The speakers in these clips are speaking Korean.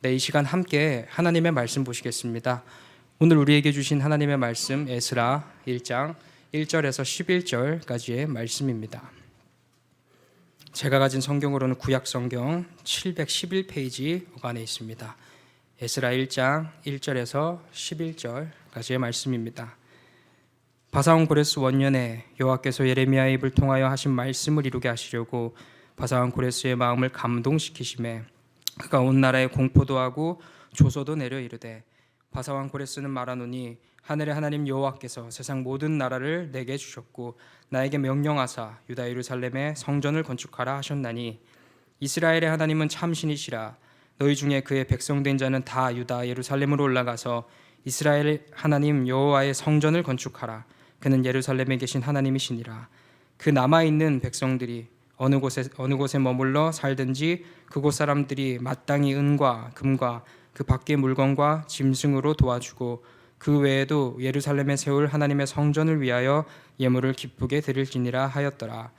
네, 이 시간 함께 하나님의 말씀 보시겠습니다. 오늘 우리에게 주신 하나님의 말씀 에스라 1장 1절에서 11절까지의 말씀입니다. 제가 가진 성경으로는 구약 성경 711페이지 안에 있습니다. 에스라 1장 1절에서 11절까지의 말씀입니다. 바사온 고레스 원년에 여호와께서 예레미야의 입을 통하여 하신 말씀을 이루게 하시려고 바사온 고레스의 마음을 감동시키심에 그가 온 나라에 공포도 하고 조소도 내려 이르되 바사왕 고레스는 말하노니 하늘의 하나님 여호와께서 세상 모든 나라를 내게 주셨고 나에게 명령하사 유다 예루살렘에 성전을 건축하라 하셨나니 이스라엘의 하나님은 참신이시라. 너희 중에 그의 백성된 자는 다 유다 예루살렘으로 올라가서 이스라엘 하나님 여호와의 성전을 건축하라. 그는 예루살렘에 계신 하나님이시니라. 그 남아있는 백성들이 어느 곳에 머물러 살든지 그곳 사람들이 마땅히 은과 금과 그 밖의 물건과 짐승으로 도와주고 그 외에도 예루살렘에 세울 하나님의 성전을 위하여 예물을 기쁘게 드릴지니라 하였더라.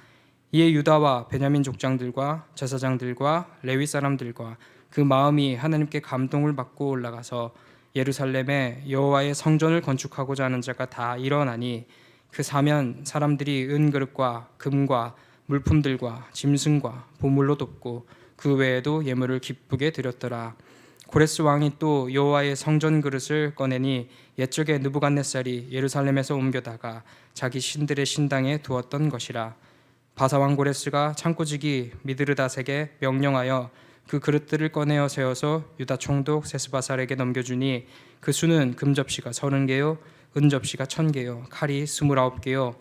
이에 유다와 베냐민 족장들과 제사장들과 레위 사람들과 그 마음이 하나님께 감동을 받고 올라가서 예루살렘에 여호와의 성전을 건축하고자 하는 자가 다 일어나니 그 사면 사람들이 은그릇과 금과 물품들과 짐승과 보물로 돕고 그 외에도 예물을 기쁘게 드렸더라. 고레스 왕이 또 여호와의 성전 그릇을 꺼내니 옛적에 느부갓네살이 예루살렘에서 옮겨다가 자기 신들의 신당에 두었던 것이라. 바사왕 고레스가 창고지기 미드르닷에게 명령하여 그 그릇들을 꺼내어 세워서 유다 총독 세스바살에게 넘겨주니 그 수는 금접시가 30개요 은접시가 1000개요 칼이 29개요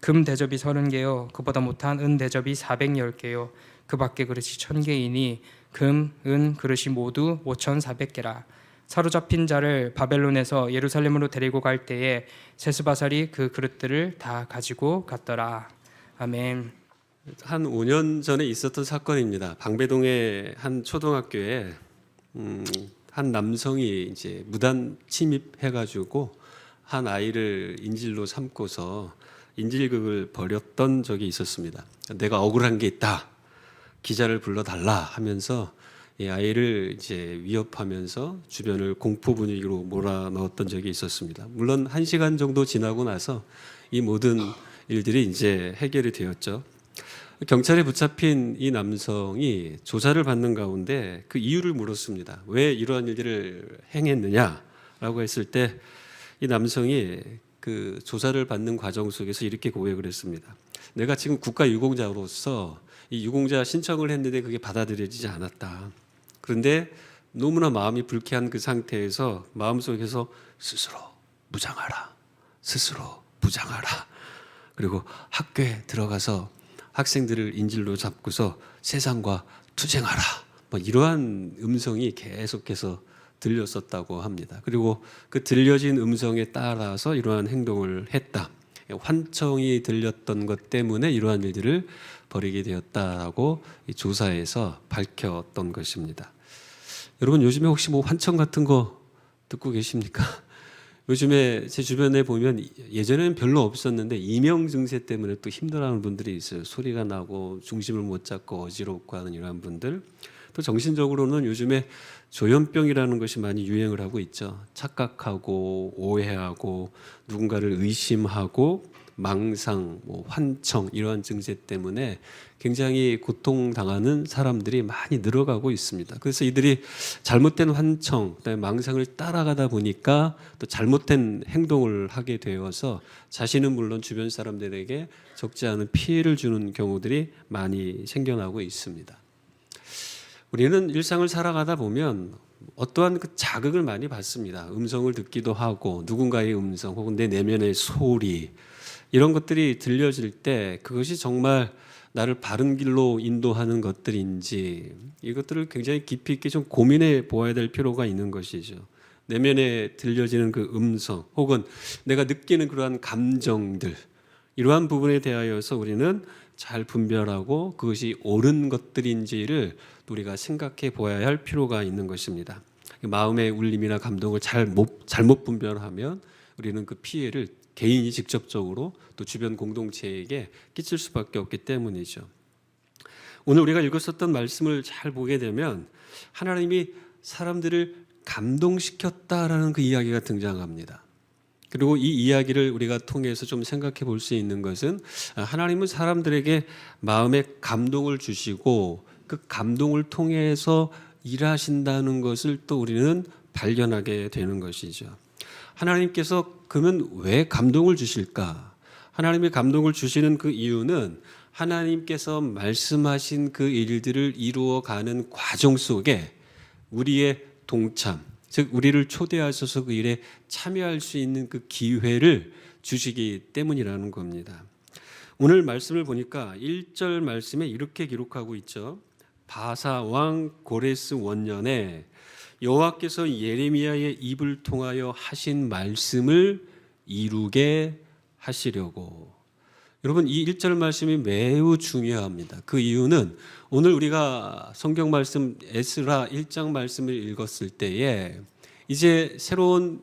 금 대접이 30개요 그보다 못한 은 대접이 410개요 그 밖에 그릇이 1000개이니 금, 은 그릇이 모두 5400개라. 사로잡힌 자를 바벨론에서 예루살렘으로 데리고 갈 때에 세스바살이 그 그릇들을 다 가지고 갔더라. 아멘. 한 5년 전에 있었던 사건입니다. 방배동의 한 초등학교에 한 남성이 이제 무단 침입해가지고 한 아이를 인질로 삼고서 인질극을 벌였던 적이 있었습니다. 내가 억울한 게 있다. 기자를 불러달라 하면서 이 아이를 이제 위협하면서 주변을 공포 분위기로 몰아넣었던 적이 있었습니다. 물론 1시간 정도 지나고 나서 이 모든 일들이 이제 해결이 되었죠. 경찰에 붙잡힌 이 남성이 조사를 받는 가운데 그 이유를 물었습니다. 왜 이러한 일들을 행했느냐라고 했을 때 이 남성이 그 조사를 받는 과정 속에서 이렇게 고백을 했습니다. 내가 지금 국가 유공자로서 이 유공자 신청을 했는데 그게 받아들여지지 않았다. 그런데 너무나 마음이 불쾌한 그 상태에서 마음속에서 스스로 무장하라. 스스로 무장하라. 그리고 학교에 들어가서 학생들을 인질로 잡고서 세상과 투쟁하라. 뭐 이러한 음성이 계속해서 들렸었다고 합니다. 그리고 그 들려진 음성에 따라서 이러한 행동을 했다. 환청이 들렸던 것 때문에 이러한 일들을 벌이게 되었다라고 이 조사에서 밝혔던 것입니다. 여러분 요즘에 혹시 뭐 환청 같은 거 듣고 계십니까? 요즘에 제 주변에 보면 예전에는 별로 없었는데 이명 증세 때문에 또 힘들어하는 분들이 있어요. 소리가 나고 중심을 못 잡고 어지럽고 하는 이러한 분들. 또 정신적으로는 요즘에 조현병이라는 것이 많이 유행을 하고 있죠. 착각하고 오해하고 누군가를 의심하고 망상, 환청 이러한 증세 때문에 굉장히 고통당하는 사람들이 많이 늘어가고 있습니다. 그래서 이들이 잘못된 환청, 그다음에 망상을 따라가다 보니까 또 잘못된 행동을 하게 되어서 자신은 물론 주변 사람들에게 적지 않은 피해를 주는 경우들이 많이 생겨나고 있습니다. 우리는 일상을 살아가다 보면 어떠한 그 자극을 많이 받습니다. 음성을 듣기도 하고 누군가의 음성 혹은 내 내면의 소리 이런 것들이 들려질 때 그것이 정말 나를 바른 길로 인도하는 것들인지 이것들을 굉장히 깊이 있게 좀 고민해 보아야 될 필요가 있는 것이죠. 내면에 들려지는 그 음성 혹은 내가 느끼는 그러한 감정들 이러한 부분에 대하여서 우리는 잘 분별하고 그것이 옳은 것들인지를 우리가 생각해 보아야 할 필요가 있는 것입니다. 마음의 울림이나 감동을 잘못 분별하면 우리는 그 피해를 개인이 직접적으로 또 주변 공동체에게 끼칠 수밖에 없기 때문이죠. 오늘 우리가 읽었었던 말씀을 잘 보게 되면 하나님이 사람들을 감동시켰다라는 그 이야기가 등장합니다. 그리고 이 이야기를 우리가 통해서 좀 생각해 볼 수 있는 것은 하나님은 사람들에게 마음에 감동을 주시고 그 감동을 통해서 일하신다는 것을 또 우리는 발견하게 되는 것이죠. 하나님께서 그러면 왜 감동을 주실까? 하나님의 감동을 주시는 그 이유는 하나님께서 말씀하신 그 일들을 이루어가는 과정 속에 우리의 동참, 즉 우리를 초대하셔서 그 일에 참여할 수 있는 그 기회를 주시기 때문이라는 겁니다. 오늘 말씀을 보니까 1절 말씀에 이렇게 기록하고 있죠. 바사 왕 고레스 원년에 여호와께서 예레미야의 입을 통하여 하신 말씀을 이루게 하시려고. 여러분, 이 1절 말씀이 매우 중요합니다. 그 이유는 오늘 우리가 성경 말씀 에스라 1장 말씀을 읽었을 때에 이제 새로운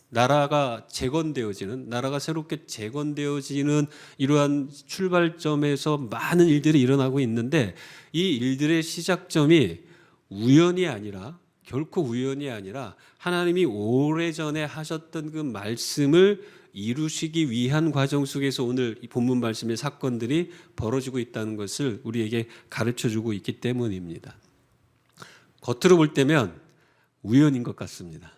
나라가 재건되어지는, 나라가 새롭게 재건되어지는 이러한 출발점에서 많은 일들이 일어나고 있는데 이 일들의 시작점이 우연이 아니라, 결코 우연이 아니라 하나님이 오래전에 하셨던 그 말씀을 이루시기 위한 과정 속에서 오늘 이 본문 말씀의 사건들이 벌어지고 있다는 것을 우리에게 가르쳐주고 있기 때문입니다. 겉으로 볼 때면 우연인 것 같습니다.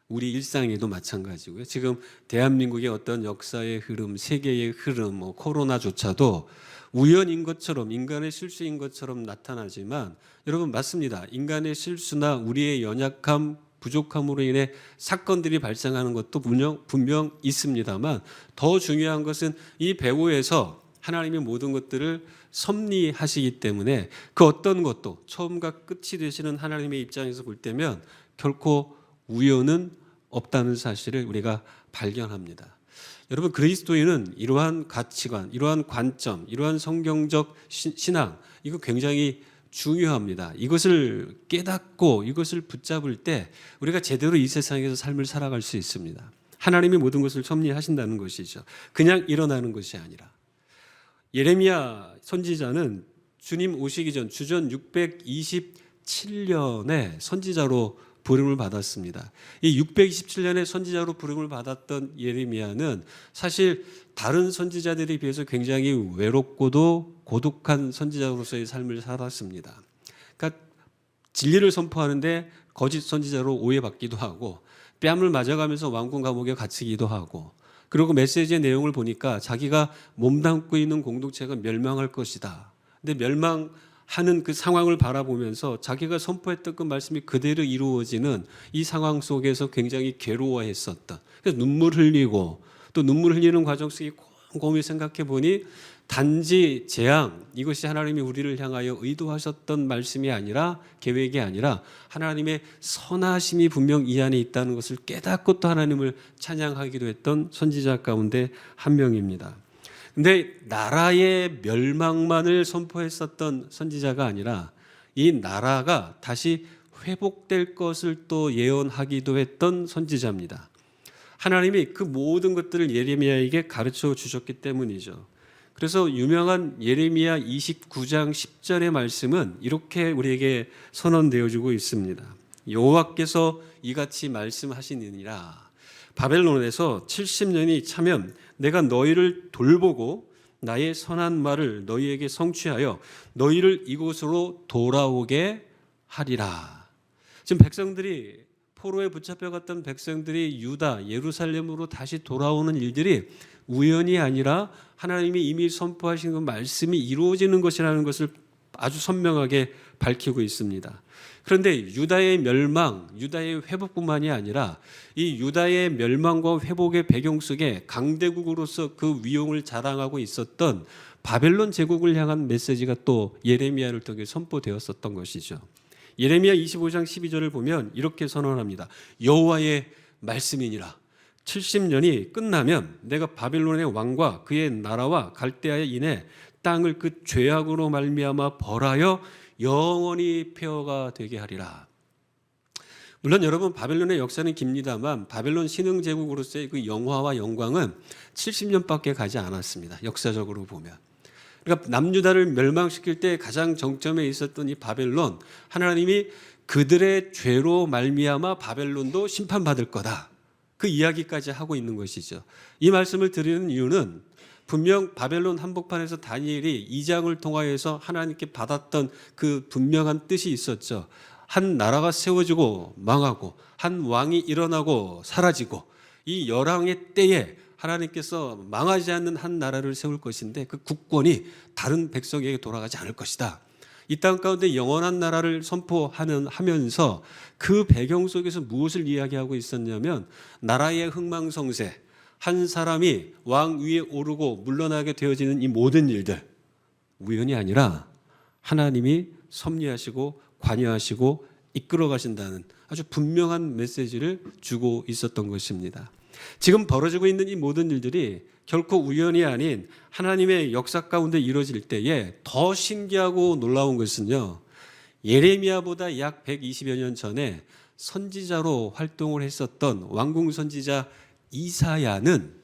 우리 일상에도 마찬가지고요. 지금 대한민국의 어떤 역사의 흐름, 세계의 흐름, 코로나조차도 우연인 것처럼, 인간의 실수인 것처럼 나타나지만 여러분 맞습니다. 인간의 실수나 우리의 연약함, 부족함으로 인해 사건들이 발생하는 것도 분명 있습니다만 더 중요한 것은 이 배후에서 하나님의 모든 것들을 섭리하시기 때문에 그 어떤 것도 처음과 끝이 되시는 하나님의 입장에서 볼 때면 결코 우연은 없다는 사실을 우리가 발견합니다. 여러분, 그리스도인은 이러한 가치관, 이러한 관점, 이러한 성경적 신앙, 이거 굉장히 중요합니다. 이것을 깨닫고 이것을 붙잡을 때 우리가 제대로 이 세상에서 삶을 살아갈 수 있습니다. 하나님이 모든 것을 섭리하신다는 것이죠. 그냥 일어나는 것이 아니라. 예레미야 선지자는 주님 오시기 전 주전 627년에 선지자로 부름을 받았습니다. 이 627년에 선지자로 부름을 받았던 예레미야는 사실 다른 선지자들에 비해서 굉장히 외롭고도 고독한 선지자로서의 삶을 살았습니다. 그러니까 진리를 선포하는데 거짓 선지자로 오해받기도 하고 뺨을 맞아가면서 왕궁 감옥에 갇히기도 하고 그리고 메시지의 내용을 보니까 자기가 몸담고 있는 공동체가 멸망할 것이다. 근데 멸망하는 그 상황을 바라보면서 자기가 선포했던 그 말씀이 그대로 이루어지는 이 상황 속에서 굉장히 괴로워했었던. 그래서 눈물 흘리고 또 눈물 흘리는 과정 속에 곰곰이 생각해 보니 단지 재앙, 이것이 하나님이 우리를 향하여 의도하셨던 말씀이 아니라 계획이 아니라 하나님의 선하심이 분명 이 안에 있다는 것을 깨닫고 또 하나님을 찬양하기도 했던 선지자 가운데 한 명입니다. 근데 나라의 멸망만을 선포했었던 선지자가 아니라 이 나라가 다시 회복될 것을 또 예언하기도 했던 선지자입니다. 하나님이 그 모든 것들을 예레미야에게 가르쳐 주셨기 때문이죠. 그래서 유명한 예레미야 29장 10절의 말씀은 이렇게 우리에게 선언되어지고 있습니다. 여호와께서 이같이 말씀하시느니라. 바벨론에서 70년이 차면 내가 너희를 돌보고 나의 선한 말을 너희에게 성취하여 너희를 이곳으로 돌아오게 하리라. 지금 백성들이 포로에 붙잡혀갔던 백성들이 유다, 예루살렘으로 다시 돌아오는 일들이 우연이 아니라 하나님이 이미 선포하신 그 말씀이 이루어지는 것이라는 것을 아주 선명하게 밝히고 있습니다. 그런데 유다의 멸망, 유다의 회복뿐만이 아니라 이 유다의 멸망과 회복의 배경 속에 강대국으로서 그 위용을 자랑하고 있었던 바벨론 제국을 향한 메시지가 또 예레미야를 통해 선포되었었던 것이죠. 예레미야 25장 12절을 보면 이렇게 선언합니다. 여호와의 말씀이니라. 70년이 끝나면 내가 바벨론의 왕과 그의 나라와 갈대아에 인해 땅을 그 죄악으로 말미암아 벌하여 영원히 폐허가 되게 하리라. 물론 여러분 바벨론의 역사는 깁니다만 바벨론 신흥 제국으로서의 그 영화와 영광은 70년밖에 가지 않았습니다. 역사적으로 보면. 그러니까 남유다를 멸망시킬 때 가장 정점에 있었던 이 바벨론, 하나님이 그들의 죄로 말미암아 바벨론도 심판받을 거다. 그 이야기까지 하고 있는 것이죠. 이 말씀을 드리는 이유는 분명 바벨론 한복판에서 다니엘이 2장을 통하여서 하나님께 받았던 그 분명한 뜻이 있었죠. 한 나라가 세워지고 망하고 한 왕이 일어나고 사라지고 이 열왕의 때에 하나님께서 망하지 않는 한 나라를 세울 것인데 그 국권이 다른 백성에게 돌아가지 않을 것이다. 이 땅 가운데 영원한 나라를 선포하면서 그 배경 속에서 무엇을 이야기하고 있었냐면 나라의 흥망성쇠, 한 사람이 왕 위에 오르고 물러나게 되어지는 이 모든 일들 우연이 아니라 하나님이 섭리하시고 관여하시고 이끌어 가신다는 아주 분명한 메시지를 주고 있었던 것입니다. 지금 벌어지고 있는 이 모든 일들이 결코 우연이 아닌 하나님의 역사 가운데 이루어질 때에 더 신기하고 놀라운 것은요, 예레미야보다 약 120여 년 전에 선지자로 활동을 했었던 왕궁 선지자 이사야는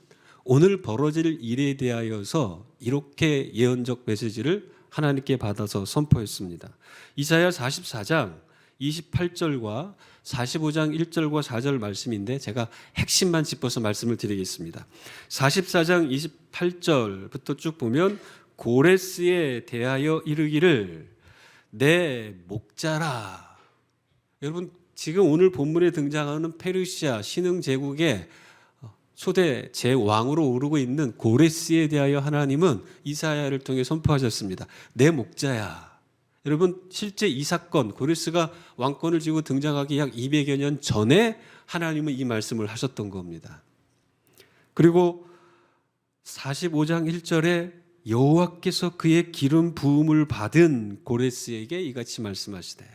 오늘 벌어질 일에 대하여서 이렇게 예언적 메시지를 하나님께 받아서 선포했습니다. 이사야 44장 28절과 45장 1절과 4절 말씀인데 제가 핵심만 짚어서 말씀을 드리겠습니다. 44장 28절부터 쭉 보면 고레스에 대하여 이르기를 내 목자라. 여러분 지금 오늘 본문에 등장하는 페르시아 신흥 제국의 초대 제왕으로 오르고 있는 고레스에 대하여 하나님은 이사야를 통해 선포하셨습니다. 내 목자야. 여러분 실제 이 사건 고레스가 왕권을 쥐고 등장하기 약 200여 년 전에 하나님은 이 말씀을 하셨던 겁니다. 그리고 45장 1절에 여호와께서 그의 기름 부음을 받은 고레스에게 이같이 말씀하시되,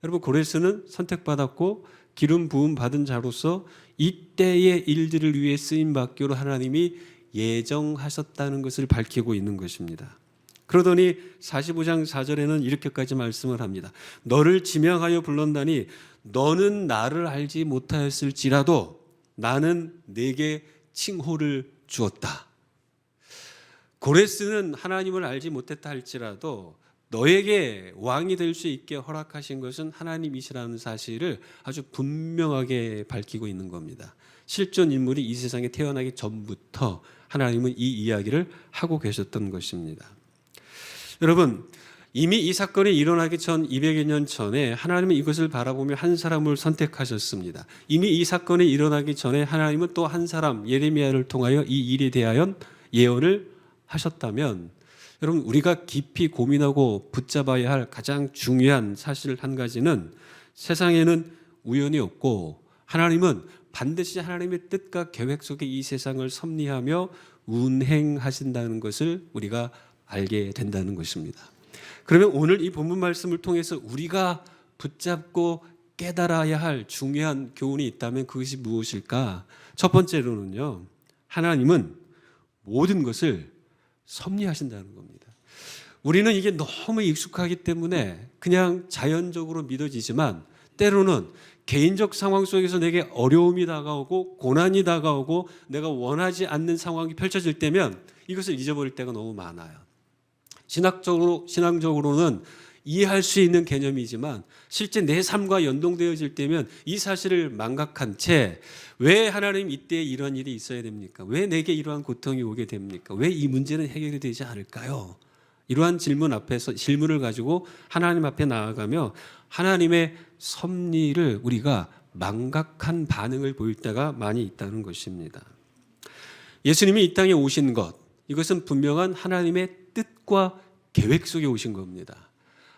여러분 고레스는 선택받았고 기름 부음 받은 자로서 이때의 일들을 위해 쓰임 받기로 하나님이 예정하셨다는 것을 밝히고 있는 것입니다. 그러더니 45장 4절에는 이렇게까지 말씀을 합니다. 너를 지명하여 불렀다니 너는 나를 알지 못하였을지라도 나는 네게 칭호를 주었다. 고레스는 하나님을 알지 못했다 할지라도 너에게 왕이 될 수 있게 허락하신 것은 하나님이시라는 사실을 아주 분명하게 밝히고 있는 겁니다. 실존 인물이 이 세상에 태어나기 전부터 하나님은 이 이야기를 하고 계셨던 것입니다. 여러분 이미 이 사건이 일어나기 전 200여 년 전에 하나님은 이것을 바라보며 한 사람을 선택하셨습니다. 이미 이 사건이 일어나기 전에 하나님은 또 한 사람 예레미야를 통하여 이 일에 대하여 예언을 하셨다면 여러분 우리가 깊이 고민하고 붙잡아야 할 가장 중요한 사실 한 가지는 세상에는 우연이 없고 하나님은 반드시 하나님의 뜻과 계획 속에 이 세상을 섭리하며 운행하신다는 것을 우리가 알게 된다는 것입니다. 그러면 오늘 이 본문 말씀을 통해서 우리가 붙잡고 깨달아야 할 중요한 교훈이 있다면 그것이 무엇일까? 첫 번째로는요, 하나님은 모든 것을 섭리하신다는 겁니다. 우리는 이게 너무 익숙하기 때문에 그냥 자연적으로 믿어지지만 때로는 개인적 상황 속에서 내게 어려움이 다가오고 고난이 다가오고 내가 원하지 않는 상황이 펼쳐질 때면 이것을 잊어버릴 때가 너무 많아요. 신앙적으로는 이해할 수 있는 개념이지만 실제 내 삶과 연동되어질 때면 이 사실을 망각한 채 왜 하나님 이때 이런 일이 있어야 됩니까? 왜 내게 이러한 고통이 오게 됩니까? 왜 이 문제는 해결이 되지 않을까요? 이러한 질문을 가지고 하나님 앞에 나아가며 하나님의 섭리를 우리가 망각한 반응을 보일 때가 많이 있다는 것입니다. 예수님이 이 땅에 오신 것, 이것은 분명한 하나님의 뜻과 계획 속에 오신 겁니다.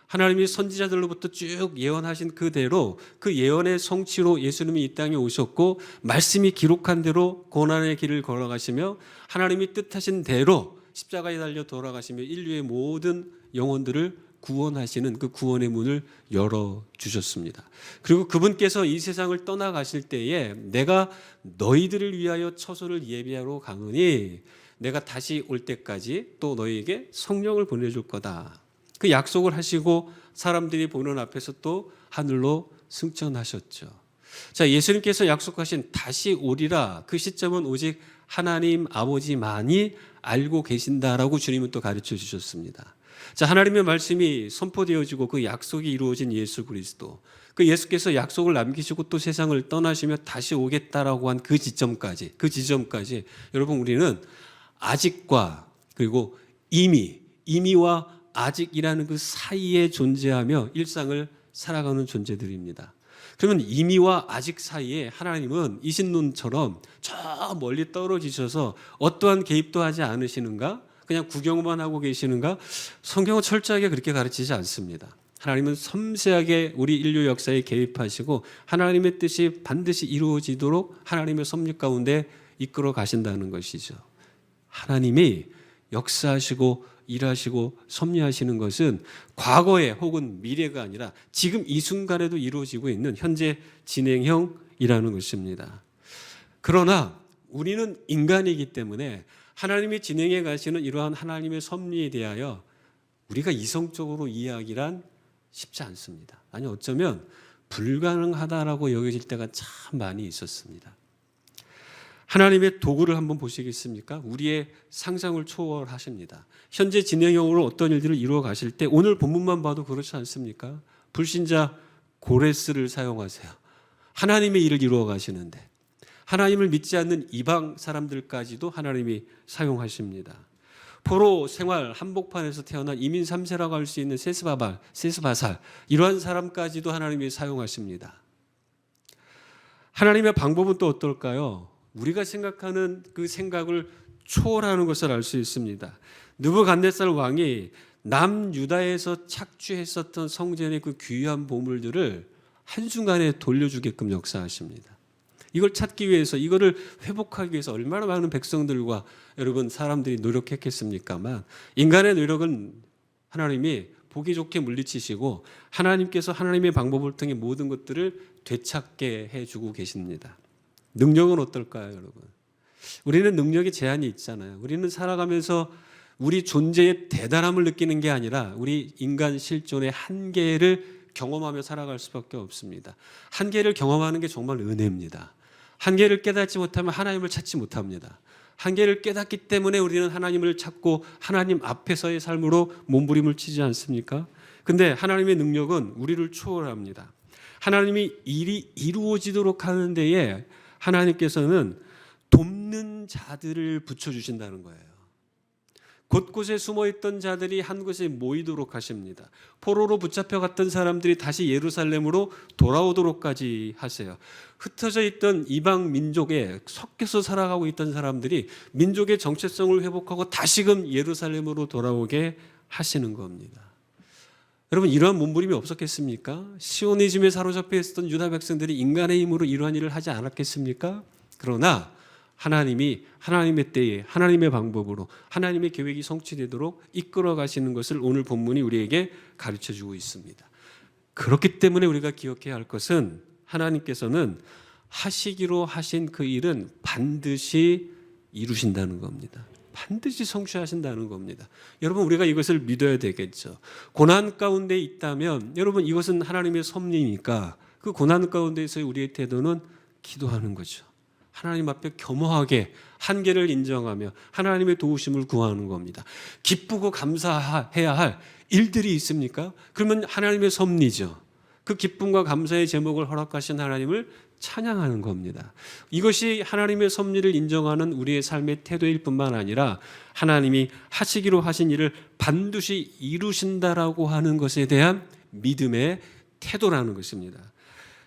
하나님이 선지자들로부터 쭉 예언하신 그대로 그 예언의 성취로 예수님이 이 땅에 오셨고 말씀이 기록한 대로 고난의 길을 걸어가시며 하나님이 뜻하신 대로 십자가에 달려 돌아가시며 인류의 모든 영혼들을 구원하시는 그 구원의 문을 열어주셨습니다. 그리고 그분께서 이 세상을 떠나가실 때에 내가 너희들을 위하여 처소를 예비하러 가노니 내가 다시 올 때까지 또 너희에게 성령을 보내줄 거다. 그 약속을 하시고 사람들이 보는 앞에서 또 하늘로 승천하셨죠. 자, 예수님께서 약속하신 다시 오리라 그 시점은 오직 하나님 아버지만이 알고 계신다라고 주님은 또 가르쳐 주셨습니다. 자, 하나님의 말씀이 선포되어지고 그 약속이 이루어진 예수 그리스도, 그 예수께서 약속을 남기시고 또 세상을 떠나시며 다시 오겠다라고 한 그 지점까지 여러분 우리는 아직과 그리고 이미와 아직이라는 그 사이에 존재하며 일상을 살아가는 존재들입니다. 그러면 이미와 아직 사이에 하나님은 이신론처럼 저 멀리 떨어지셔서 어떠한 개입도 하지 않으시는가? 그냥 구경만 하고 계시는가? 성경은 철저하게 그렇게 가르치지 않습니다. 하나님은 섬세하게 우리 인류 역사에 개입하시고 하나님의 뜻이 반드시 이루어지도록 하나님의 섭리 가운데 이끌어 가신다는 것이죠. 하나님이 역사하시고 일하시고 섭리하시는 것은 과거에 혹은 미래가 아니라 지금 이 순간에도 이루어지고 있는 현재 진행형이라는 것입니다. 그러나 우리는 인간이기 때문에 하나님이 진행해 가시는 이러한 하나님의 섭리에 대하여 우리가 이성적으로 이해하기란 쉽지 않습니다. 아니 어쩌면 불가능하다라고 여겨질 때가 참 많이 있었습니다. 하나님의 도구를 한번 보시겠습니까? 우리의 상상을 초월하십니다. 현재 진행형으로 어떤 일들을 이루어 가실 때 오늘 본문만 봐도 그렇지 않습니까? 불신자 고레스를 사용하세요. 하나님의 일을 이루어 가시는데 하나님을 믿지 않는 이방 사람들까지도 하나님이 사용하십니다. 포로 생활 한복판에서 태어난 이민 3세라고 할 수 있는 세스바살 이러한 사람까지도 하나님이 사용하십니다. 하나님의 방법은 또 어떨까요? 우리가 생각하는 그 생각을 초월하는 것을 알 수 있습니다. 느부갓네살 왕이 남유다에서 착취했었던 성전의 그 귀한 보물들을 한순간에 돌려주게끔 역사하십니다. 이걸 찾기 위해서, 이거를 회복하기 위해서 얼마나 많은 백성들과 여러분 사람들이 노력했겠습니까만 인간의 노력은 하나님이 보기 좋게 물리치시고 하나님께서 하나님의 방법을 통해 모든 것들을 되찾게 해주고 계십니다. 능력은 어떨까요, 여러분? 우리는 능력에 제한이 있잖아요. 우리는 살아가면서 우리 존재의 대단함을 느끼는 게 아니라 우리 인간 실존의 한계를 경험하며 살아갈 수밖에 없습니다. 한계를 경험하는 게 정말 은혜입니다. 한계를 깨닫지 못하면 하나님을 찾지 못합니다. 한계를 깨닫기 때문에 우리는 하나님을 찾고 하나님 앞에서의 삶으로 몸부림을 치지 않습니까? 근데 하나님의 능력은 우리를 초월합니다. 하나님이 일이 이루어지도록 하는 데에 하나님께서는 돕는 자들을 붙여주신다는 거예요. 곳곳에 숨어있던 자들이 한 곳에 모이도록 하십니다. 포로로 붙잡혀갔던 사람들이 다시 예루살렘으로 돌아오도록까지 하세요. 흩어져 있던 이방 민족에 섞여서 살아가고 있던 사람들이 민족의 정체성을 회복하고 다시금 예루살렘으로 돌아오게 하시는 겁니다. 여러분 이러한 몸부림이 없었겠습니까? 시오니즘에 사로잡혀 있었던 유다 백성들이 인간의 힘으로 이러한 일을 하지 않았겠습니까? 그러나 하나님이 하나님의 때에 하나님의 방법으로 하나님의 계획이 성취되도록 이끌어 가시는 것을 오늘 본문이 우리에게 가르쳐주고 있습니다. 그렇기 때문에 우리가 기억해야 할 것은 하나님께서는 하시기로 하신 그 일은 반드시 이루신다는 겁니다. 반드시 성취하신다는 겁니다. 여러분 우리가 이것을 믿어야 되겠죠. 고난 가운데 있다면 여러분 이것은 하나님의 섭리니까 그 고난 가운데에서의 우리의 태도는 기도하는 거죠. 하나님 앞에 겸허하게 한계를 인정하며 하나님의 도우심을 구하는 겁니다. 기쁘고 감사해야 할 일들이 있습니까? 그러면 하나님의 섭리죠. 그 기쁨과 감사의 제목을 허락하신 하나님을 찬양하는 겁니다. 이것이 하나님의 섭리를 인정하는 우리의 삶의 태도일 뿐만 아니라 하나님이 하시기로 하신 일을 반드시 이루신다라고 하는 것에 대한 믿음의 태도라는 것입니다.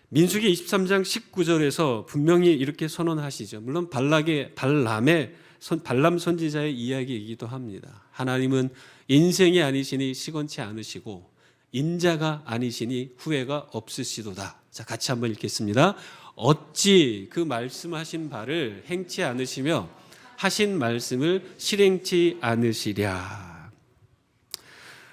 민수기 23장 19절에서 분명히 이렇게 선언하시죠. 물론 발람 선지자의 이야기이기도 합니다. 하나님은 인생이 아니시니 시건치 않으시고 인자가 아니시니 후회가 없으시도다. 자, 같이 한번 읽겠습니다. 어찌 그 말씀하신 바를 행치 않으시며 하신 말씀을 실행치 않으시랴.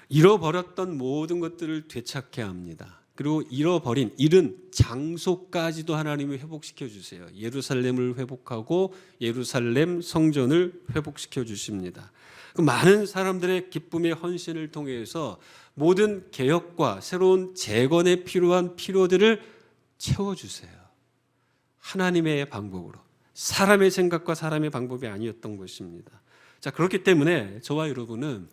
잃어버렸던 모든 것들을 되찾게 합니다. 그리고 잃은 장소까지도 하나님이 회복시켜 주세요. 예루살렘을 회복하고 예루살렘 성전을 회복시켜 주십니다. 그 많은 사람들의 기쁨의 헌신을 통해서 모든 개혁과 새로운 재건에 필요한 필요들을 채워주세요. 하나님의 방법으로. 사람의 생각과 사람의 방법이 아니었던 것입니다. 자, 그렇기 때문에 저와 여러분은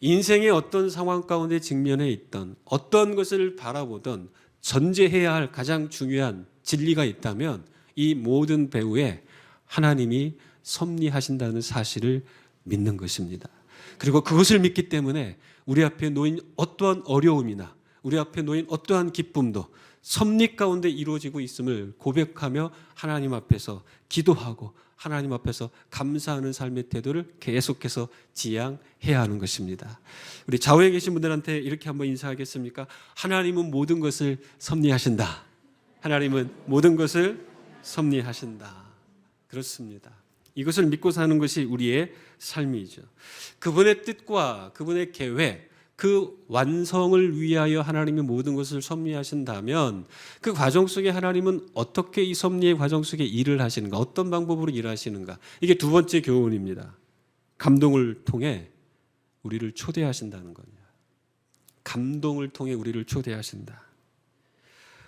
인생의 어떤 상황 가운데 직면해 있던 어떤 것을 바라보던 전제해야 할 가장 중요한 진리가 있다면 이 모든 배후에 하나님이 섭리하신다는 사실을 믿는 것입니다. 그리고 그것을 믿기 때문에 우리 앞에 놓인 어떠한 어려움이나 우리 앞에 놓인 어떠한 기쁨도 섭리 가운데 이루어지고 있음을 고백하며 하나님 앞에서 기도하고 하나님 앞에서 감사하는 삶의 태도를 계속해서 지향해야 하는 것입니다. 우리 좌우에 계신 분들한테 이렇게 한번 인사하겠습니까? 하나님은 모든 것을 섭리하신다. 하나님은 모든 것을 섭리하신다. 그렇습니다. 이것을 믿고 사는 것이 우리의 삶이죠. 그분의 뜻과 그분의 계획, 그 완성을 위하여 하나님이 모든 것을 섭리하신다면 그 과정 속에 하나님은 어떻게 이 섭리의 과정 속에 일을 하시는가, 어떤 방법으로 일하시는가, 이게 두 번째 교훈입니다. 감동을 통해 우리를 초대하신다는 겁니다. 감동을 통해 우리를 초대하신다.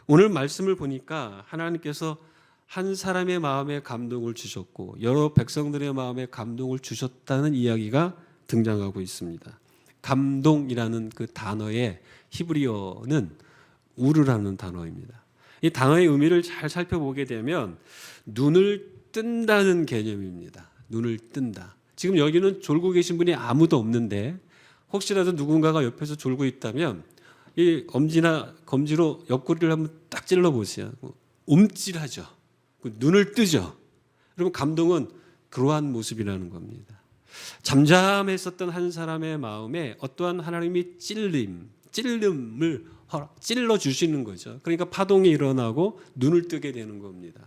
오늘 말씀을 보니까 하나님께서 한 사람의 마음에 감동을 주셨고 여러 백성들의 마음에 감동을 주셨다는 이야기가 등장하고 있습니다. 감동이라는 그 단어의 히브리어는 우르라는 단어입니다. 이 단어의 의미를 잘 살펴보게 되면 눈을 뜬다는 개념입니다. 눈을 뜬다. 지금 여기는 졸고 계신 분이 아무도 없는데 혹시라도 누군가가 옆에서 졸고 있다면 이 엄지나 검지로 옆구리를 한번 딱 찔러 보세요. 움찔하죠. 눈을 뜨죠. 그러면 감동은 그러한 모습이라는 겁니다. 잠잠했었던 한 사람의 마음에 어떠한 하나님이 찔림을 찔러 주시는 거죠. 그러니까 파동이 일어나고 눈을 뜨게 되는 겁니다.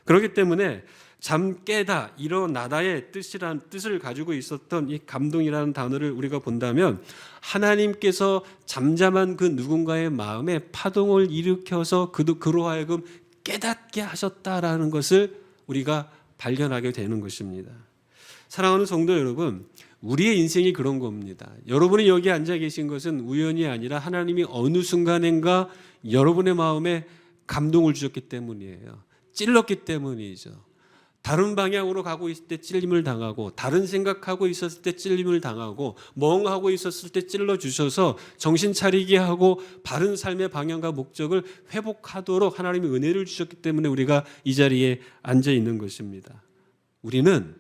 그렇기 때문에 잠 깨다 일어나다의 뜻을 가지고 있었던 이 감동이라는 단어를 우리가 본다면 하나님께서 잠잠한 그 누군가의 마음에 파동을 일으켜서 그로 하여금 깨닫게 하셨다라는 것을 우리가 발견하게 되는 것입니다. 사랑하는 성도 여러분, 우리의 인생이 그런 겁니다. 여러분이 여기 앉아 계신 것은 우연이 아니라 하나님이 어느 순간인가 여러분의 마음에 감동을 주셨기 때문이에요. 찔렀기 때문이죠. 다른 방향으로 가고 있을 때 찔림을 당하고 다른 생각하고 있었을 때 찔림을 당하고 멍하고 있었을 때 찔러 주셔서 정신 차리게 하고 바른 삶의 방향과 목적을 회복하도록 하나님이 은혜를 주셨기 때문에 우리가 이 자리에 앉아 있는 것입니다. 우리는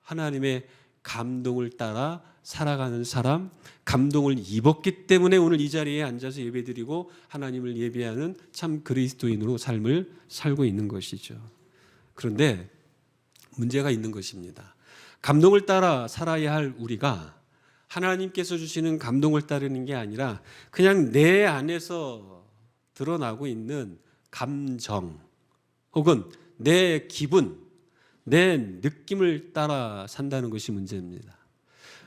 하나님의 감동을 따라 살아가는 사람, 감동을 입었기 때문에 오늘 이 자리에 앉아서 예배드리고 하나님을 예배하는 참 그리스도인으로 삶을 살고 있는 것이죠. 그런데 문제가 있는 것입니다. 감동을 따라 살아야 할 우리가 하나님께서 주시는 감동을 따르는 게 아니라 그냥 내 안에서 드러나고 있는 감정 혹은 내 기분, 내 느낌을 따라 산다는 것이 문제입니다.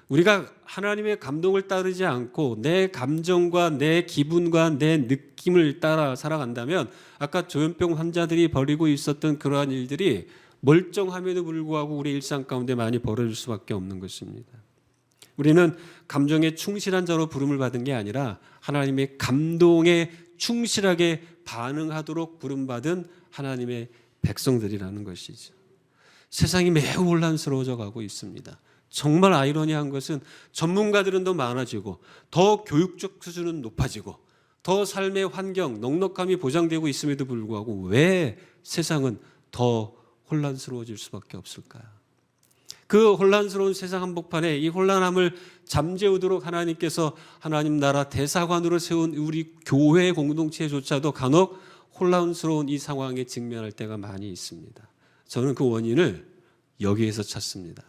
우리가 하나님의 감동을 따르지 않고 내 감정과 내 기분과 내 느낌을 따라 살아간다면 아까 조현병 환자들이 벌이고 있었던 그러한 일들이 멀쩡함에도 불구하고 우리 일상 가운데 많이 벌어질 수밖에 없는 것입니다. 우리는 감정에 충실한 자로 부름을 받은 게 아니라 하나님의 감동에 충실하게 반응하도록 부름받은 하나님의 백성들이라는 것이죠. 세상이 매우 혼란스러워져 가고 있습니다. 정말 아이러니한 것은 전문가들은 더 많아지고 더 교육적 수준은 높아지고 더 삶의 환경, 넉넉함이 보장되고 있음에도 불구하고 왜 세상은 더 혼란스러워질 수밖에 없을까요? 그 혼란스러운 세상 한복판에 이 혼란함을 잠재우도록 하나님께서 하나님 나라 대사관으로 세운 우리 교회 공동체조차도 간혹 혼란스러운 이 상황에 직면할 때가 많이 있습니다. 저는 그 원인을 여기에서 찾습니다.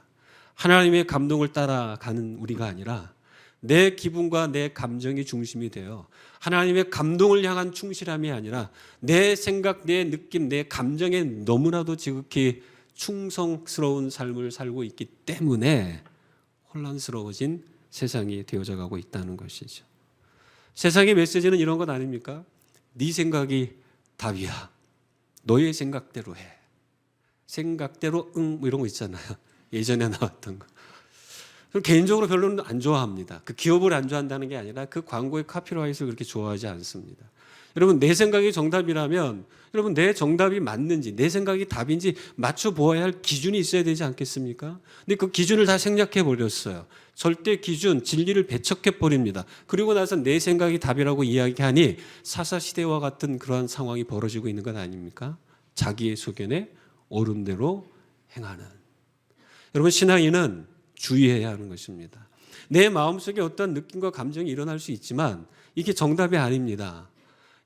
하나님의 감동을 따라가는 우리가 아니라 내 기분과 내 감정이 중심이 되어 하나님의 감동을 향한 충실함이 아니라 내 생각, 내 느낌, 내 감정에 너무나도 지극히 충성스러운 삶을 살고 있기 때문에 혼란스러워진 세상이 되어져 가고 있다는 것이죠. 세상의 메시지는 이런 것 아닙니까? 네 생각이 답이야. 너의 생각대로 해. 생각대로 뭐 이런 거 있잖아요. 예전에 나왔던 거. 개인적으로 별로는 안 좋아합니다. 그 기업을 안 좋아한다는 게 아니라 그 광고의 카피라이트를 그렇게 좋아하지 않습니다. 여러분, 내 생각이 정답이라면 여러분, 내 정답이 맞는지, 내 생각이 답인지 맞춰보아야 할 기준이 있어야 되지 않겠습니까? 근데 그 기준을 다 생략해 버렸어요. 절대 기준, 진리를 배척해 버립니다. 그리고 나서 내 생각이 답이라고 이야기하니 사사시대와 같은 그러한 상황이 벌어지고 있는 것 아닙니까? 자기의 소견에 옳은 대로 행하는. 여러분, 신앙인은 주의해야 하는 것입니다. 내 마음속에 어떤 느낌과 감정이 일어날 수 있지만 이게 정답이 아닙니다.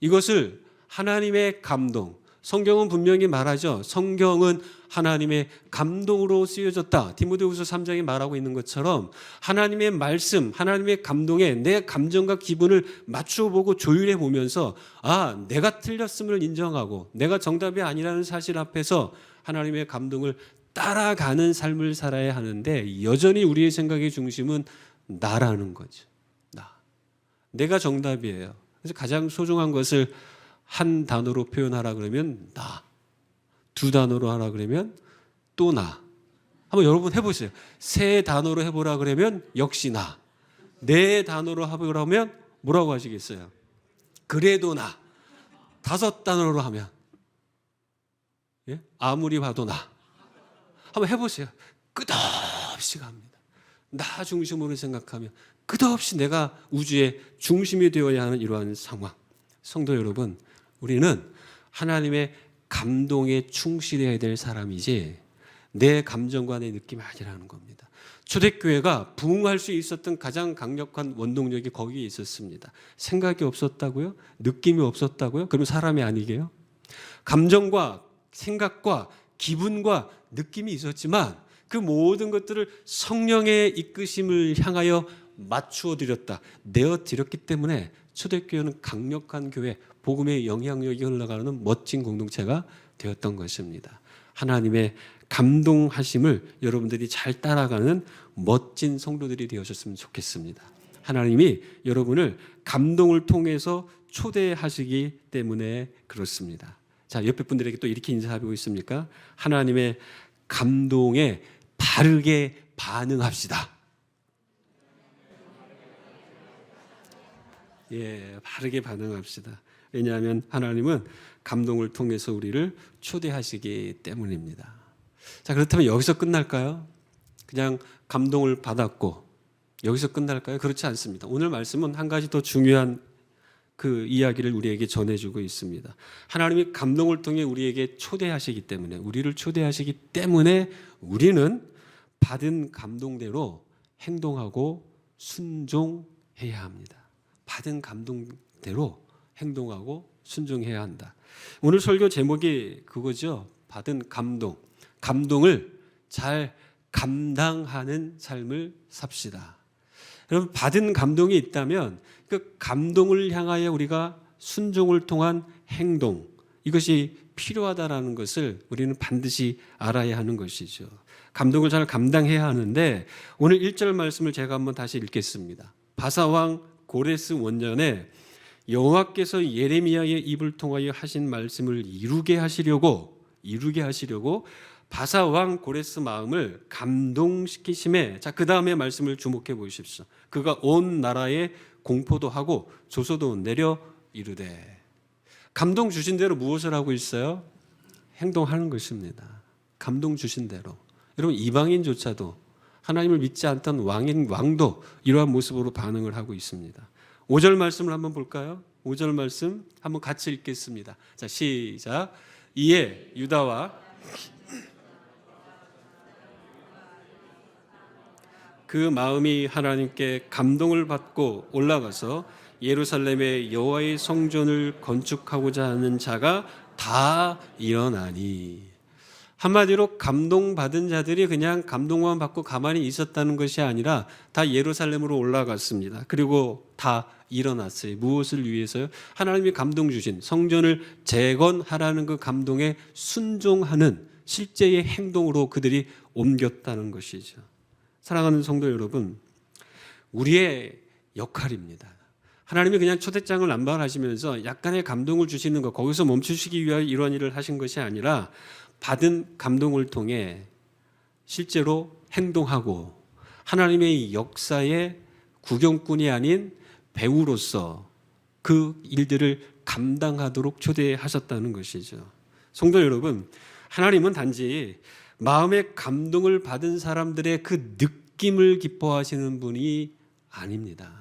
이것을 하나님의 감동, 성경은 분명히 말하죠. 성경은 하나님의 감동으로 쓰여졌다. 디모데후서 3장이 말하고 있는 것처럼 하나님의 말씀, 하나님의 감동에 내 감정과 기분을 맞추어 보고 조율해 보면서 내가 틀렸음을 인정하고 내가 정답이 아니라는 사실 앞에서 하나님의 감동을 따라가는 삶을 살아야 하는데 여전히 우리의 생각의 중심은 나라는 거죠. 내가 정답이에요. 그래서 가장 소중한 것을 한 단어로 표현하라 그러면 나, 두 단어로 하라 그러면 또 나. 한번 여러분 해보세요. 세 단어로 해보라 그러면 역시 나. 네 단어로 해보라면 뭐라고 하시겠어요? 그래도 나. 다섯 단어로 하면 아무리 봐도 나. 한번 해보세요. 끝없이 갑니다. 나 중심으로 생각하면 끝없이 내가 우주의 중심이 되어야 하는 이러한 상황. 성도 여러분, 우리는 하나님의 감동에 충실해야 될 사람이지 내 감정과 내 느낌이 아니라는 겁니다. 초대교회가 부흥할 수 있었던 가장 강력한 원동력이 거기에 있었습니다. 생각이 없었다고요? 느낌이 없었다고요? 그럼 사람이 아니게요? 감정과 생각과 기분과 느낌이 있었지만 그 모든 것들을 성령의 이끄심을 향하여 맞추어 드렸다, 내어 드렸기 때문에 초대교회는 강력한 교회, 복음의 영향력이 흘러가는 멋진 공동체가 되었던 것입니다. 하나님의 감동하심을 여러분들이 잘 따라가는 멋진 성도들이 되어졌으면 좋겠습니다. 하나님이 여러분을 감동을 통해서 초대하시기 때문에 그렇습니다. 자, 옆에 분들에게 또 이렇게 인사하고 있습니까? 하나님의 감동에 바르게 반응합시다. 바르게 반응합시다. 왜냐하면 하나님은 감동을 통해서 우리를 초대하시기 때문입니다. 자, 그렇다면 여기서 끝날까요? 그냥 감동을 받았고 여기서 끝날까요? 그렇지 않습니다. 오늘 말씀은 한 가지 더 중요한 그 이야기를 우리에게 전해주고 있습니다. 하나님이 감동을 통해 우리에게 초대하시기 때문에, 우리를 초대하시기 때문에 우리는 받은 감동대로 행동하고 순종해야 합니다. 받은 감동대로 행동하고 순종해야 한다. 오늘 설교 제목이 그거죠. 받은 감동. 감동을 잘 감당하는 삶을 삽시다. 여러분, 받은 감동이 있다면 그 감동을 향하여 우리가 순종을 통한 행동, 이것이 필요하다라는 것을 우리는 반드시 알아야 하는 것이죠. 감동을 잘 감당해야 하는데 오늘 1절 말씀을 제가 한번 다시 읽겠습니다. 바사왕 고레스 원년에 여호와께서 예레미야의 입을 통하여 하신 말씀을 이루게 하시려고 바사왕 고레스 마음을 감동시키심에, 자, 그 다음에 말씀을 주목해 보십시오. 그가 온 나라에 공포도 하고 조소도 내려 이르되. 감동 주신 대로 무엇을 하고 있어요? 행동하는 것입니다. 감동 주신 대로. 여러분, 이방인조차도 하나님을 믿지 않던 왕도 이러한 모습으로 반응을 하고 있습니다. 5절 말씀을 한번 볼까요? 5절 말씀 한번 같이 읽겠습니다. 자, 시작. 이에 유다와 그 마음이 하나님께 감동을 받고 올라가서 예루살렘의 여호와의 성전을 건축하고자 하는 자가 다 일어나니. 한마디로 감동받은 자들이 그냥 감동만 받고 가만히 있었다는 것이 아니라 다 예루살렘으로 올라갔습니다. 그리고 다 일어났어요. 무엇을 위해서요? 하나님이 감동 주신 성전을 재건하라는 그 감동에 순종하는 실제의 행동으로 그들이 옮겼다는 것이죠. 사랑하는 성도 여러분, 우리의 역할입니다. 하나님이 그냥 초대장을 남발하시면서 약간의 감동을 주시는 것, 거기서 멈추시기 위하여 이런 일을 하신 것이 아니라 받은 감동을 통해 실제로 행동하고 하나님의 역사의 구경꾼이 아닌 배우로서 그 일들을 감당하도록 초대하셨다는 것이죠. 성도 여러분, 하나님은 단지 마음의 감동을 받은 사람들의 그 느낌을 기뻐하시는 분이 아닙니다.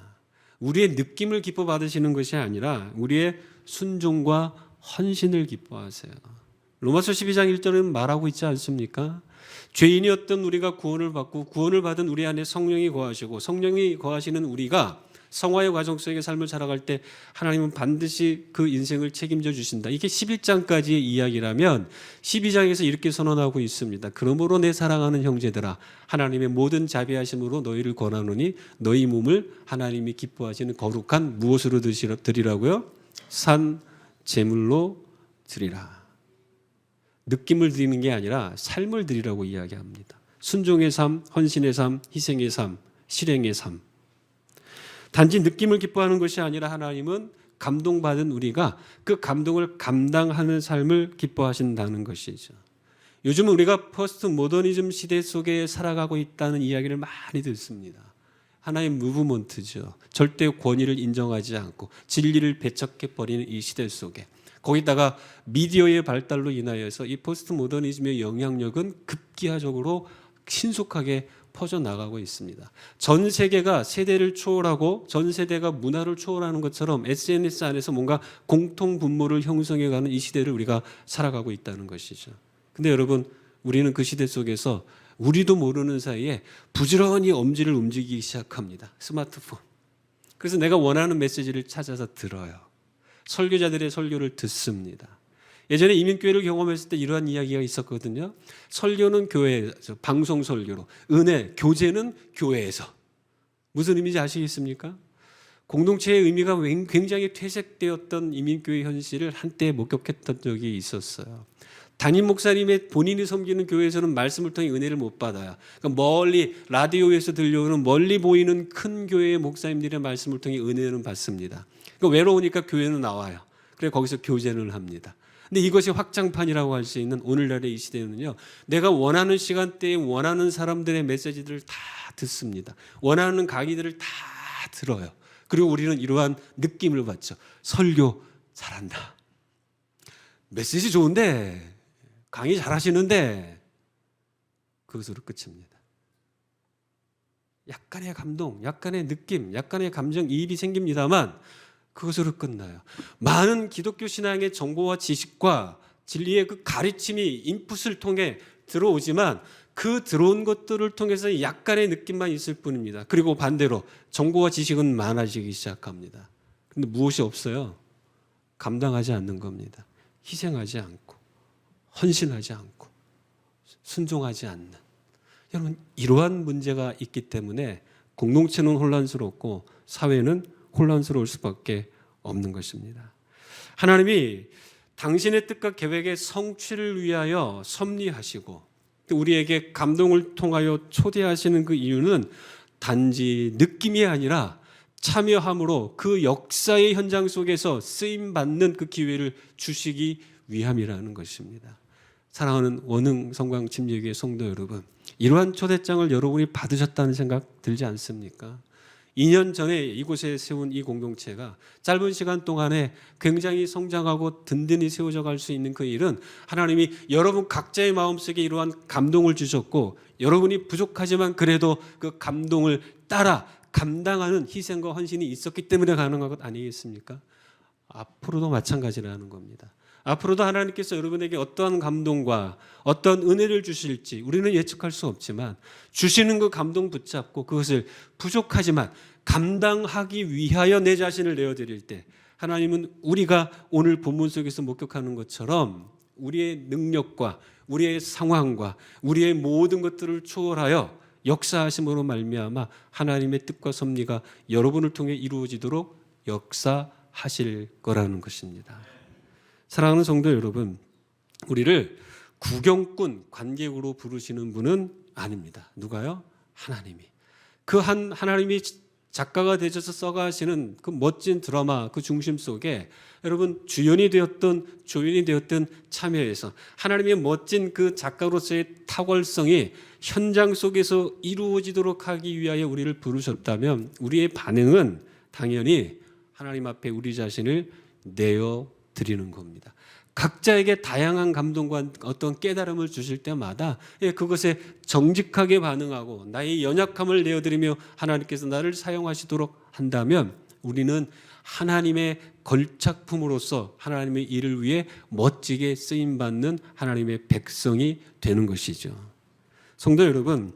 우리의 느낌을 기뻐 받으시는 것이 아니라 우리의 순종과 헌신을 기뻐하세요. 로마서 12장 1절은 말하고 있지 않습니까? 죄인이었던 우리가 구원을 받고 구원을 받은 우리 안에 성령이 거하시고 성령이 거하시는 우리가 성화의 과정 속의 삶을 살아갈 때 하나님은 반드시 그 인생을 책임져 주신다. 이게 11장까지의 이야기라면 12장에서 이렇게 선언하고 있습니다. 그러므로 내 사랑하는 형제들아, 하나님의 모든 자비하심으로 너희를 권하노니 너희 몸을 하나님이 기뻐하시는 거룩한 무엇으로 드리라고요? 산 제물로 드리라. 느낌을 드리는 게 아니라 삶을 드리라고 이야기합니다. 순종의 삶, 헌신의 삶, 희생의 삶, 실행의 삶. 단지 느낌을 기뻐하는 것이 아니라 하나님은 감동받은 우리가 그 감동을 감당하는 삶을 기뻐하신다는 것이죠. 요즘은 우리가 포스트 모더니즘 시대 속에 살아가고 있다는 이야기를 많이 듣습니다. 하나의 무브먼트죠. 절대 권위를 인정하지 않고 진리를 배척해버리는 이 시대 속에 거기다가 미디어의 발달로 인하여서 이 포스트 모더니즘의 영향력은 급기야적으로 신속하게 퍼져나가고 있습니다. 전 세계가 세대를 초월하고 전 세대가 문화를 초월하는 것처럼 SNS 안에서 뭔가 공통 분모를 형성해가는 이 시대를 우리가 살아가고 있다는 것이죠. 근데 여러분, 우리는 그 시대 속에서 우리도 모르는 사이에 부지런히 엄지를 움직이기 시작합니다. 스마트폰. 그래서 내가 원하는 메시지를 찾아서 들어요. 설교자들의 설교를 듣습니다. 예전에 이민교회를 경험했을 때 이러한 이야기가 있었거든요. 설교는 교회에서, 방송 설교로, 은혜, 교제는 교회에서. 무슨 의미인지 아시겠습니까? 공동체의 의미가 굉장히 퇴색되었던 이민교회 현실을 한때 목격했던 적이 있었어요. 담임 목사님의 본인이 섬기는 교회에서는 말씀을 통해 은혜를 못 받아요. 그러니까 멀리 라디오에서 들려오는 멀리 보이는 큰 교회의 목사님들의 말씀을 통해 은혜는 받습니다. 그러니까 외로우니까 교회는 나와요. 그래 거기서 교제를 합니다. 근데 이것이 확장판이라고 할 수 있는 오늘날의 이 시대는요, 내가 원하는 시간대에 원하는 사람들의 메시지들을 다 듣습니다. 원하는 강의들을 다 들어요. 그리고 우리는 이러한 느낌을 받죠. 설교 잘한다. 메시지 좋은데, 강의 잘하시는데, 그것으로 끝입니다. 약간의 감동, 약간의 느낌, 약간의 감정이입이 생깁니다만 그것으로 끝나요. 많은 기독교 신앙의 정보와 지식과 진리의 그 가르침이 인풋을 통해 들어오지만 그 들어온 것들을 통해서 약간의 느낌만 있을 뿐입니다. 그리고 반대로 정보와 지식은 많아지기 시작합니다. 그런데 무엇이 없어요? 감당하지 않는 겁니다. 희생하지 않고 헌신하지 않고 순종하지 않는. 여러분, 이러한 문제가 있기 때문에 공동체는 혼란스럽고 사회는 혼란스러울 수밖에 없는 것입니다. 하나님이 당신의 뜻과 계획의 성취를 위하여 섭리하시고 우리에게 감동을 통하여 초대하시는 그 이유는 단지 느낌이 아니라 참여함으로 그 역사의 현장 속에서 쓰임받는 그 기회를 주시기 위함이라는 것입니다. 사랑하는 원흥 성광 침례교회 성도 여러분, 이러한 초대장을 여러분이 받으셨다는 생각 들지 않습니까? 2년 전에 이곳에 세운 이 공동체가 짧은 시간 동안에 굉장히 성장하고 든든히 세워져 갈 수 있는 그 일은 하나님이 여러분 각자의 마음속에 이러한 감동을 주셨고 여러분이 부족하지만 그래도 그 감동을 따라 감당하는 희생과 헌신이 있었기 때문에 가능한 것 아니겠습니까? 앞으로도 마찬가지라는 겁니다. 앞으로도 하나님께서 여러분에게 어떠한 감동과 어떤 은혜를 주실지 우리는 예측할 수 없지만 주시는 그 감동 붙잡고 그것을 부족하지만 감당하기 위하여 내 자신을 내어드릴 때 하나님은 우리가 오늘 본문 속에서 목격하는 것처럼 우리의 능력과 우리의 상황과 우리의 모든 것들을 초월하여 역사하심으로 말미암아 하나님의 뜻과 섭리가 여러분을 통해 이루어지도록 역사하실 거라는 것입니다. 사랑하는 성도 여러분, 우리를 구경꾼, 관객으로 부르시는 분은 아닙니다. 누가요? 하나님이. 그 하나님이 작가가 되셔서 써가시는 그 멋진 드라마 그 중심 속에 여러분 주연이 되었던 조연이 되었던 참여해서 하나님의 멋진 그 작가로서의 탁월성이 현장 속에서 이루어지도록 하기 위하여 우리를 부르셨다면 우리의 반응은 당연히 하나님 앞에 우리 자신을 내어 드리는 겁니다. 각자에게 다양한 감동과 어떤 깨달음을 주실 때마다 그것에 정직하게 반응하고 나의 연약함을 내어드리며 하나님께서 나를 사용하시도록 한다면 우리는 하나님의 걸작품으로서 하나님의 일을 위해 멋지게 쓰임받는 하나님의 백성이 되는 것이죠. 성도 여러분,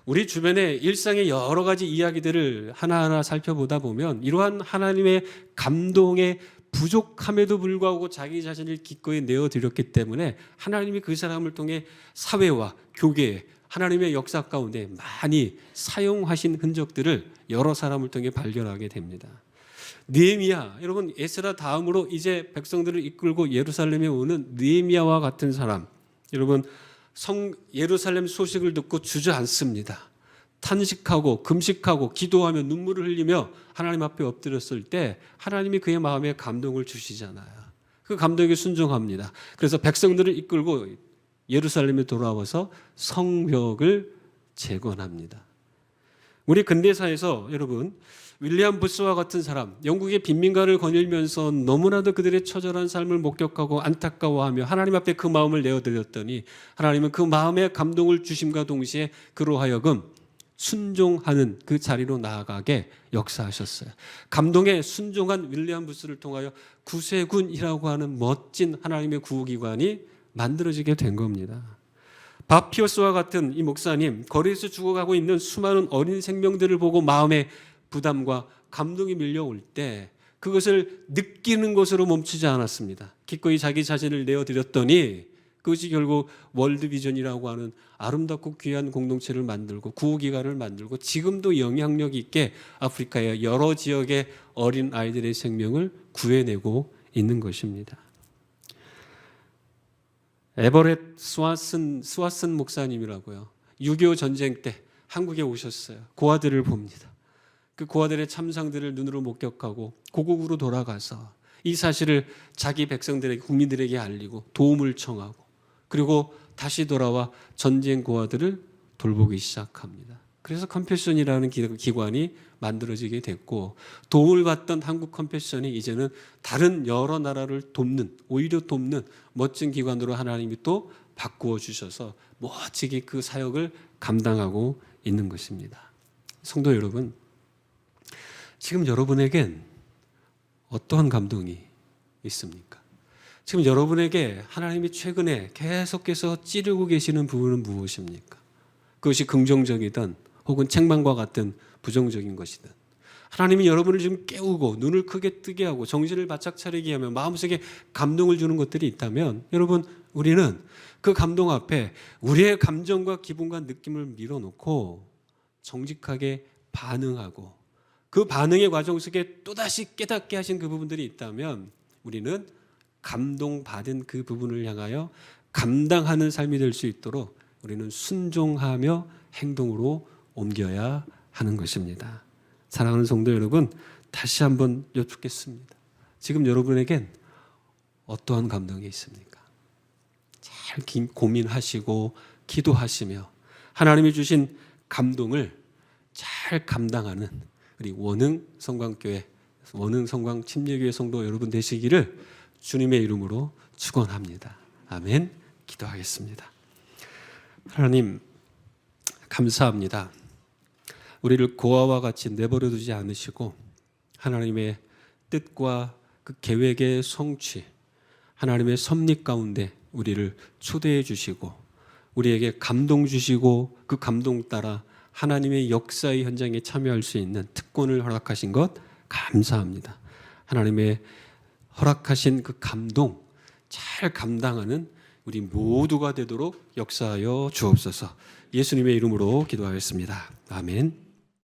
우리 주변의 일상의 여러 가지 이야기들을 하나하나 살펴보다 보면 이러한 하나님의 감동의 부족함에도 불구하고 자기 자신을 기꺼이 내어드렸기 때문에 하나님이 그 사람을 통해 사회와 교회에 하나님의 역사 가운데 많이 사용하신 흔적들을 여러 사람을 통해 발견하게 됩니다. 느헤미야, 여러분 에스라 다음으로 이제 백성들을 이끌고 예루살렘에 오는 느헤미야와 같은 사람, 여러분 예루살렘 소식을 듣고 주저앉습니다. 탄식하고 금식하고 기도하며 눈물을 흘리며 하나님 앞에 엎드렸을 때 하나님이 그의 마음에 감동을 주시잖아요. 그 감동에 순종합니다. 그래서 백성들을 이끌고 예루살렘에 돌아와서 성벽을 재건합니다. 우리 근대사에서 여러분 윌리엄 부스와 같은 사람, 영국의 빈민가를 거닐면서 너무나도 그들의 처절한 삶을 목격하고 안타까워하며 하나님 앞에 그 마음을 내어드렸더니 하나님은 그 마음에 감동을 주심과 동시에 그로 하여금 순종하는 그 자리로 나아가게 역사하셨어요. 감동에 순종한 윌리엄 부스를 통하여 구세군이라고 하는 멋진 하나님의 구호기관이 만들어지게 된 겁니다. 밥 피어스와 같은 이 목사님, 거리에서 죽어가고 있는 수많은 어린 생명들을 보고 마음에 부담과 감동이 밀려올 때 그것을 느끼는 것으로 멈추지 않았습니다. 기꺼이 자기 자신을 내어드렸더니 그것이 결국 월드비전이라고 하는 아름답고 귀한 공동체를 만들고 구호기관을 만들고 지금도 영향력 있게 아프리카의 여러 지역의 어린 아이들의 생명을 구해내고 있는 것입니다. 에버렛 스왓슨 목사님이라고요. 6.25 전쟁 때 한국에 오셨어요. 고아들을 봅니다. 그 고아들의 참상들을 눈으로 목격하고 고국으로 돌아가서 이 사실을 자기 백성들에게 국민들에게 알리고 도움을 청하고 그리고 다시 돌아와 전쟁 고아들을 돌보기 시작합니다. 그래서 컴패션이라는 기관이 만들어지게 됐고 도움을 받던 한국 컴패션이 이제는 다른 여러 나라를 돕는 오히려 돕는 멋진 기관으로 하나님이 또 바꾸어 주셔서 멋지게 그 사역을 감당하고 있는 것입니다. 성도 여러분, 지금 여러분에겐 어떠한 감동이 있습니까? 지금 여러분에게 하나님이 최근에 계속해서 찌르고 계시는 부분은 무엇입니까? 그것이 긍정적이든 혹은 책망과 같은 부정적인 것이든 하나님이 여러분을 지금 깨우고 눈을 크게 뜨게 하고 정신을 바짝 차리게 하며 마음속에 감동을 주는 것들이 있다면 여러분 우리는 그 감동 앞에 우리의 감정과 기분과 느낌을 밀어놓고 정직하게 반응하고 그 반응의 과정 속에 또다시 깨닫게 하신 그 부분들이 있다면 우리는 감동받은 그 부분을 향하여 감당하는 삶이 될 수 있도록 우리는 순종하며 행동으로 옮겨야 하는 것입니다. 사랑하는 성도 여러분, 다시 한번 여쭙겠습니다. 지금 여러분에겐 어떠한 감동이 있습니까? 잘 고민하시고 기도하시며 하나님이 주신 감동을 잘 감당하는 우리 원흥 성광교회, 원흥 성광 침례교회 성도 여러분 되시기를 주님의 이름으로 축원합니다. 아멘. 기도하겠습니다. 하나님 감사합니다. 우리를 고아와 같이 내버려 두지 않으시고 하나님의 뜻과 그 계획의 성취, 하나님의 섭리 가운데 우리를 초대해 주시고 우리에게 감동 주시고 그 감동 따라 하나님의 역사의 현장에 참여할 수 있는 특권을 허락하신 것 감사합니다. 하나님의 허락하신 그 감동 잘 감당하는 우리 모두가 되도록 역사하여 주옵소서. 예수님의 이름으로 기도하였습니다. 아멘.